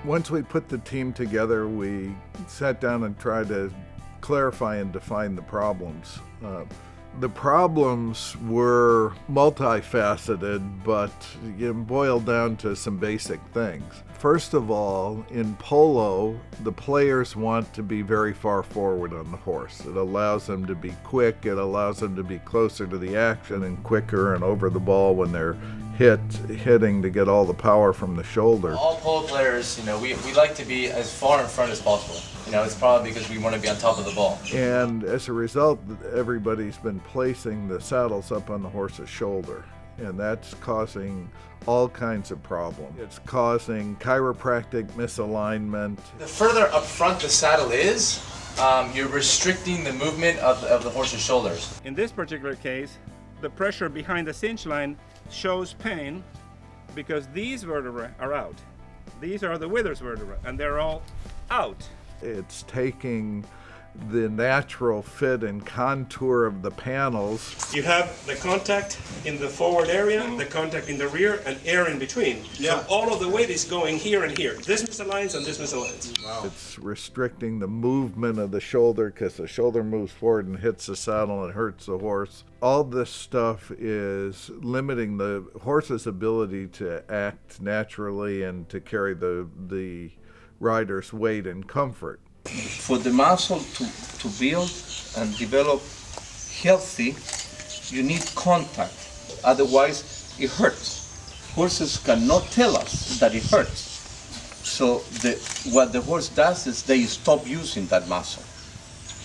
Once we put the team together, we sat down and tried to clarify and define the problems. The problems were multifaceted, but boiled down to some basic things. First of all, in polo, the players want to be very far forward on the horse. It allows them to be quick, it allows them to be closer to the action and quicker and over the ball when they're hitting to get all the power from the shoulder. All polo players, we like to be as far in front as possible. It's probably because we want to be on top of the ball. And as a result, everybody's been placing the saddles up on the horse's shoulder, and that's causing all kinds of problems. It's causing chiropractic misalignment. The further up front the saddle is, you're restricting the movement of the horse's shoulders. In this particular case, the pressure behind the cinch line shows pain because these vertebrae are out. These are the withers vertebrae, and they're all out. It's taking the natural fit and contour of the panels. You have the contact in the forward area, the contact in the rear, and air in between. Yeah. So all of the weight is going here and here. This misaligns and this misaligns. Wow. It's restricting the movement of the shoulder because the shoulder moves forward and hits the saddle and hurts the horse. All this stuff is limiting the horse's ability to act naturally and to carry the rider's weight and comfort. For the muscle to build and develop healthy, you need contact. Otherwise, it hurts. Horses cannot tell us that it hurts. So what the horse does is they stop using that muscle.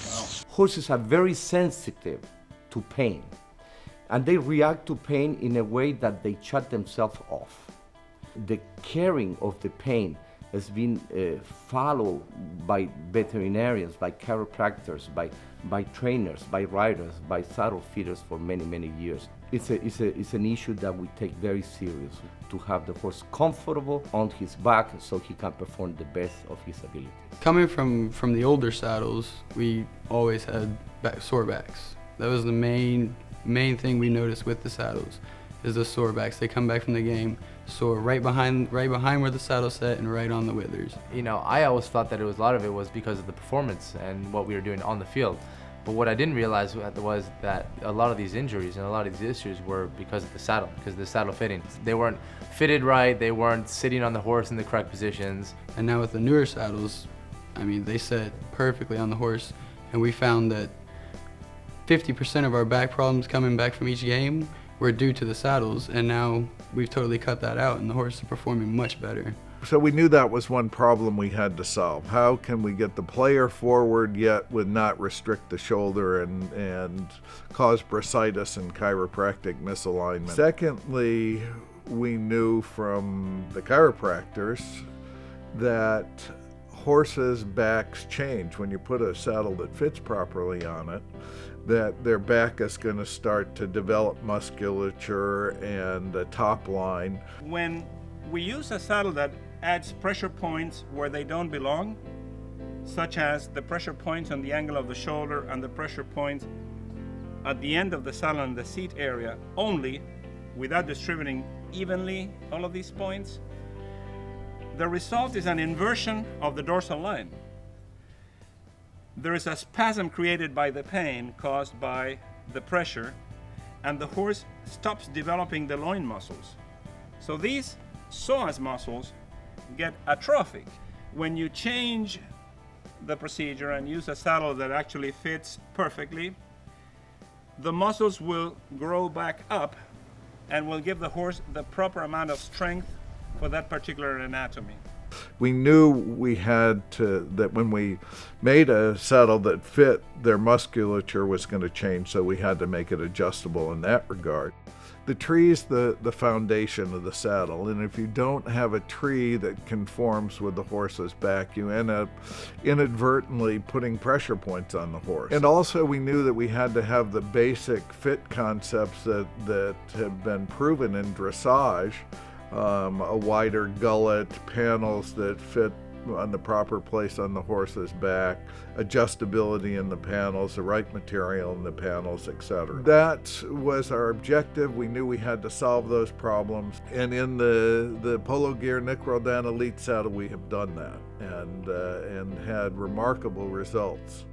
Wow. Horses are very sensitive to pain, and they react to pain in a way that they shut themselves off. The caring of the pain has been followed by veterinarians, by chiropractors, by trainers, by riders, by saddle feeders for many, many years. It's an issue that we take very serious, to have the horse comfortable on his back so he can perform the best of his abilities. Coming from the older saddles, we always had sore backs. That was the main thing we noticed with the saddles, is the sore backs. They come back from the game sore right behind where the saddle set and right on the withers. I always thought that a lot of it was because of the performance and what we were doing on the field. But what I didn't realize was that a lot of these injuries and a lot of these issues were because of the saddle, because of the saddle fitting. They weren't fitted right, they weren't sitting on the horse in the correct positions. And now with the newer saddles, they set perfectly on the horse, and we found that 50% of our back problems coming back from each game were due to the saddles, and now we've totally cut that out and the horse is performing much better. So we knew that was one problem we had to solve. How can we get the player forward yet would not restrict the shoulder and cause bursitis and chiropractic misalignment? Secondly, we knew from the chiropractors that horses' backs change. When you put a saddle that fits properly on it, that their back is going to start to develop musculature and a top line. When we use a saddle that adds pressure points where they don't belong, such as the pressure points on the angle of the shoulder and the pressure points at the end of the saddle and the seat area only, without distributing evenly all of these points, the result is an inversion of the dorsal line. There is a spasm created by the pain caused by the pressure, and the horse stops developing the loin muscles. So these psoas muscles get atrophic. When you change the procedure and use a saddle that actually fits perfectly, the muscles will grow back up and will give the horse the proper amount of strength for that particular anatomy. We knew we had that when we made a saddle that fit, their musculature was going to change, so we had to make it adjustable in that regard. The tree is the foundation of the saddle, and if you don't have a tree that conforms with the horse's back, you end up inadvertently putting pressure points on the horse. And also we knew that we had to have the basic fit concepts that have been proven in dressage, a wider gullet, panels that fit on the proper place on the horse's back, adjustability in the panels, the right material in the panels, etc. That was our objective. We knew we had to solve those problems, and in the Polo Gear Nick Roldan Elite saddle we have done that and had remarkable results.